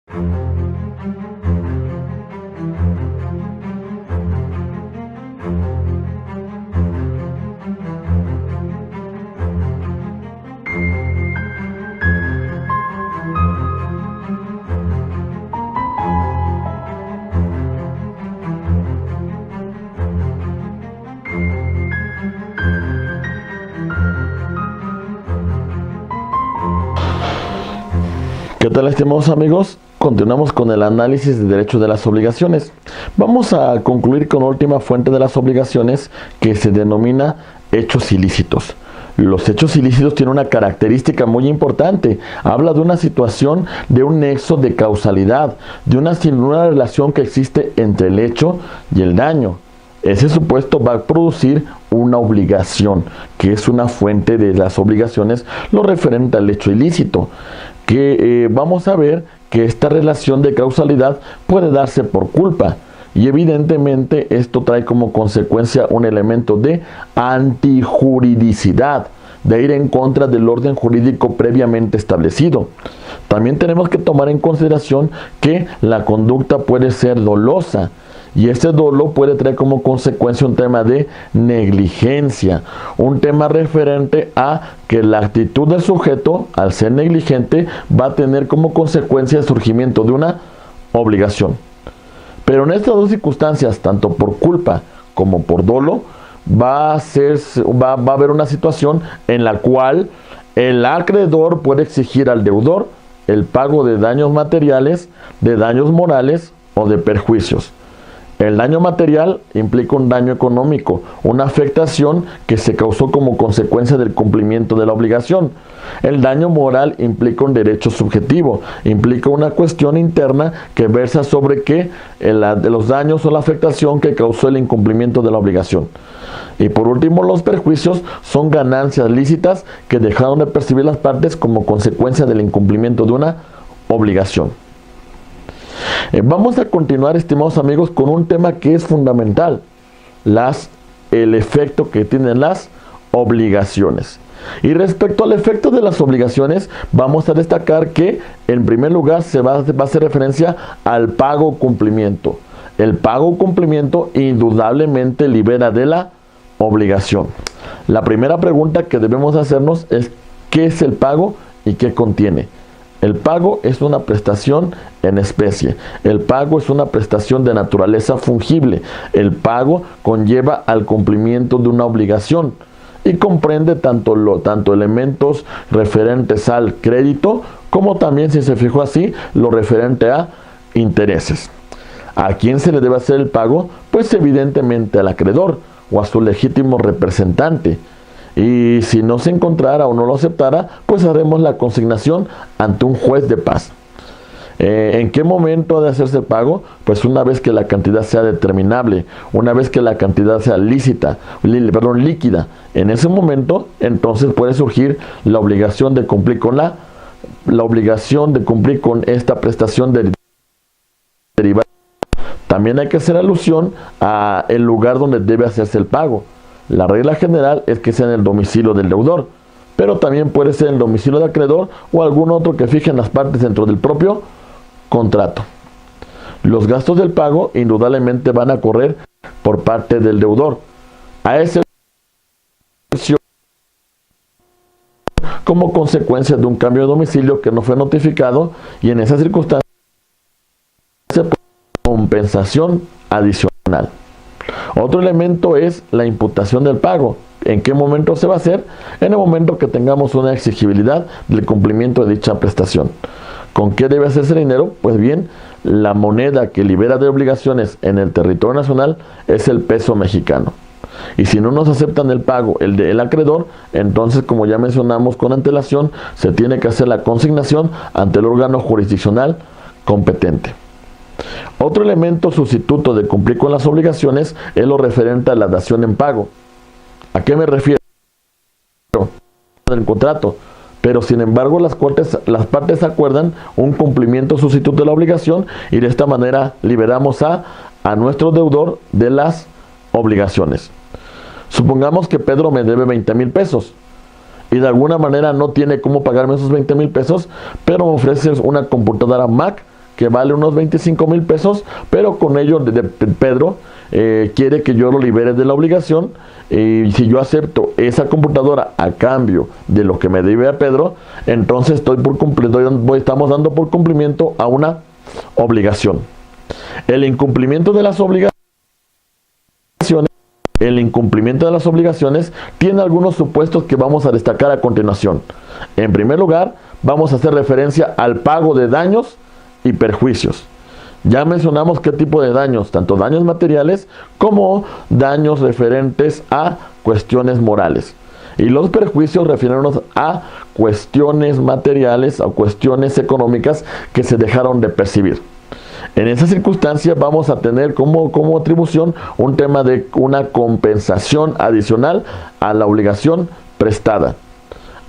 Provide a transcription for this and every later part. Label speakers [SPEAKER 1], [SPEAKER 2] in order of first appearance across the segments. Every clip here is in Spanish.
[SPEAKER 1] ¿Qué tal, estimados amigos? Continuamos con el análisis de derecho de las obligaciones. Vamos a concluir con la última fuente de las obligaciones, que se denomina hechos ilícitos. Los hechos ilícitos tienen una característica muy importante. Habla de una situación, de un nexo de causalidad, de una relación que existe entre el hecho y el daño. Ese supuesto va a producir una obligación, que es una fuente de las obligaciones, lo referente al hecho ilícito, que vamos a ver que esta relación de causalidad puede darse por culpa, y evidentemente esto trae como consecuencia un elemento de antijuridicidad, de ir en contra del orden jurídico previamente establecido. También tenemos que tomar en consideración que la conducta puede ser dolosa, y este dolo puede traer como consecuencia un tema de negligencia, un tema referente a que la actitud del sujeto, al ser negligente, va a tener como consecuencia el surgimiento de una obligación. Pero en estas dos circunstancias, tanto por culpa como por dolo, va a haber una situación en la cual el acreedor puede exigir al deudor el pago de daños materiales, de daños morales o de perjuicios. El daño material implica un daño económico, una afectación que se causó como consecuencia del cumplimiento de la obligación. El daño moral implica un derecho subjetivo, implica una cuestión interna que versa sobre los daños o la afectación que causó el incumplimiento de la obligación. Y por último, los perjuicios son ganancias lícitas que dejaron de percibir las partes como consecuencia del incumplimiento de una obligación. Vamos a continuar, estimados amigos, con un tema que es fundamental, el efecto que tienen las obligaciones. Y respecto al efecto de las obligaciones, vamos a destacar que en primer lugar va a hacer referencia al pago o cumplimiento. El pago o cumplimiento indudablemente libera de la obligación. La primera pregunta que debemos hacernos es: ¿qué es el pago y qué contiene? El pago es una prestación en especie. El pago es una prestación de naturaleza fungible. El pago conlleva al cumplimiento de una obligación y comprende tanto elementos referentes al crédito como también, si se fijó así, lo referente a intereses. ¿A quién se le debe hacer el pago? Pues evidentemente al acreedor o a su legítimo representante. Y si no se encontrara o no lo aceptara, pues haremos la consignación ante un juez de paz. ¿En qué momento ha de hacerse el pago? Pues una vez que la cantidad sea determinable, una vez que la cantidad sea líquida. En ese momento, entonces puede surgir la obligación de cumplir con la obligación de cumplir con esta prestación derivada. También hay que hacer alusión a el lugar donde debe hacerse el pago. La regla general es que sea en el domicilio del deudor, pero también puede ser en el domicilio del acreedor o algún otro que fijen las partes dentro del propio contrato. Los gastos del pago indudablemente van a correr por parte del deudor, a excepción como consecuencia de un cambio de domicilio que no fue notificado, y en esa circunstancia compensación adicional. Otro elemento es la imputación del pago. ¿En qué momento se va a hacer? En el momento que tengamos una exigibilidad del cumplimiento de dicha prestación. ¿Con qué debe hacerse el dinero? Pues bien, la moneda que libera de obligaciones en el territorio nacional es el peso mexicano. Y si no nos aceptan el pago, el del acreedor, entonces, como ya mencionamos con antelación, se tiene que hacer la consignación ante el órgano jurisdiccional competente. Otro elemento sustituto de cumplir con las obligaciones es lo referente a la dación en pago. ¿A qué me refiero? Del contrato. Pero sin embargo las partes acuerdan un cumplimiento sustituto de la obligación, y de esta manera liberamos a nuestro deudor de las obligaciones. Supongamos que Pedro me debe 20,000 pesos y de alguna manera no tiene cómo pagarme esos 20,000 pesos, pero me ofrece una computadora Mac que vale unos 25,000 pesos, pero con ello Pedro quiere que yo lo libere de la obligación, y si yo acepto esa computadora a cambio de lo que me debe a Pedro, entonces estamos dando por cumplimiento a una obligación. El incumplimiento de las obligaciones tiene algunos supuestos que vamos a destacar a continuación. En primer lugar, vamos a hacer referencia al pago de daños y perjuicios. Ya mencionamos qué tipo de daños, tanto daños materiales como daños referentes a cuestiones morales. Y los perjuicios refieren a cuestiones materiales o cuestiones económicas que se dejaron de percibir. En esa circunstancia vamos a tener como atribución un tema de una compensación adicional a la obligación prestada.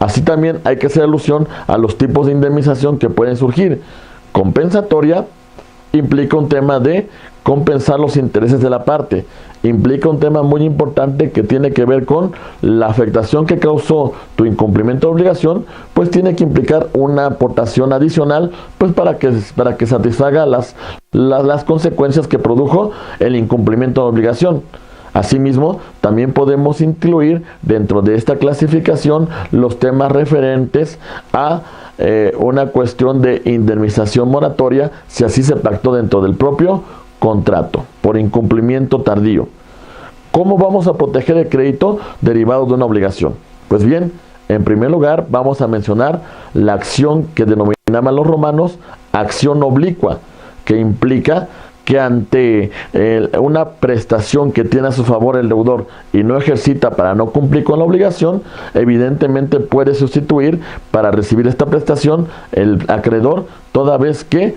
[SPEAKER 1] Así también hay que hacer alusión a los tipos de indemnización que pueden surgir. Compensatoria implica un tema de compensar los intereses de la parte. Implica un tema muy importante que tiene que ver con la afectación que causó tu incumplimiento de obligación, pues tiene que implicar una aportación adicional, pues para que satisfaga las consecuencias que produjo el incumplimiento de obligación. Asimismo, también podemos incluir dentro de esta clasificación los temas referentes a una cuestión de indemnización moratoria, si así se pactó dentro del propio contrato, por incumplimiento tardío. ¿Cómo vamos a proteger el crédito derivado de una obligación? Pues bien, en primer lugar vamos a mencionar la acción que denominaban los romanos acción oblicua, que implica que ante una prestación que tiene a su favor el deudor y no ejercita para no cumplir con la obligación, evidentemente puede sustituir para recibir esta prestación el acreedor, toda vez que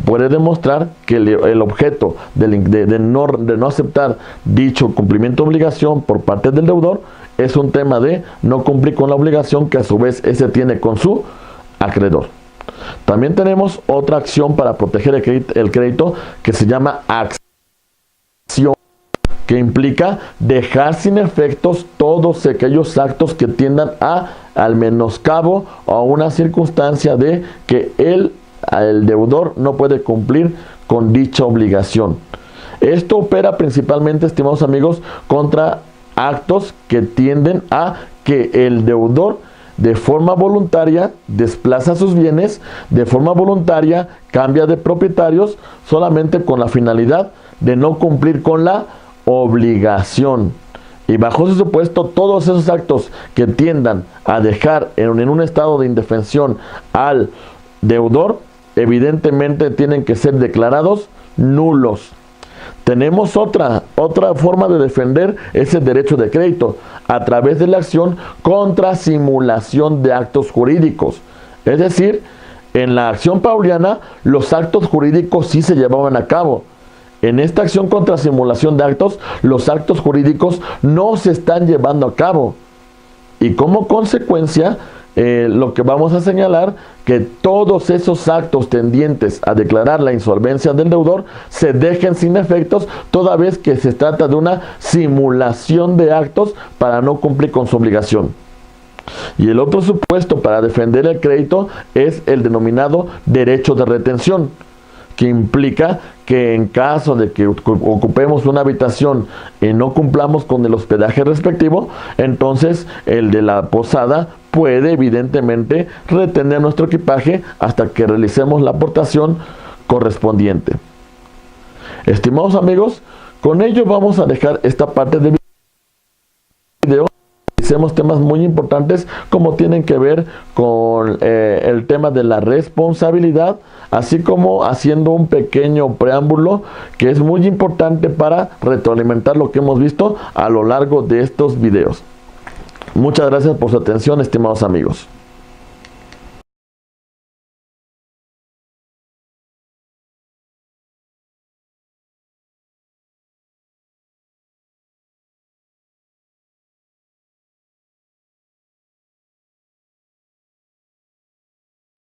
[SPEAKER 1] puede demostrar que el objeto de no aceptar dicho cumplimiento de obligación por parte del deudor es un tema de no cumplir con la obligación que a su vez ese tiene con su acreedor. También tenemos otra acción para proteger el crédito que se llama acción, que implica dejar sin efectos todos aquellos actos que tiendan al menoscabo o a una circunstancia de que el deudor no puede cumplir con dicha obligación. Esto opera principalmente, estimados amigos, contra actos que tienden a que el deudor de forma voluntaria desplaza sus bienes, de forma voluntaria cambia de propietarios, solamente con la finalidad de no cumplir con la obligación. Y bajo ese supuesto, todos esos actos que tiendan a dejar en un estado de indefensión al deudor, evidentemente tienen que ser declarados nulos. Tenemos otra forma de defender ese derecho de crédito a través de la acción contra simulación de actos jurídicos. Es decir, en la acción pauliana los actos jurídicos sí se llevaban a cabo. En esta acción contra simulación de actos, los actos jurídicos no se están llevando a cabo. Y como consecuencia, lo que vamos a señalar, que todos esos actos tendientes a declarar la insolvencia del deudor se dejen sin efectos, toda vez que se trata de una simulación de actos para no cumplir con su obligación. Y el otro supuesto para defender el crédito es el denominado derecho de retención, que implica que en caso de que ocupemos una habitación y no cumplamos con el hospedaje respectivo, entonces el de la posada puede evidentemente retener nuestro equipaje hasta que realicemos la aportación correspondiente. Estimados amigos, con ello vamos a dejar esta parte del video. Hacemos temas muy importantes como tienen que ver con el tema de la responsabilidad, así como haciendo un pequeño preámbulo que es muy importante para retroalimentar lo que hemos visto a lo largo de estos videos. Muchas gracias por su atención, estimados amigos.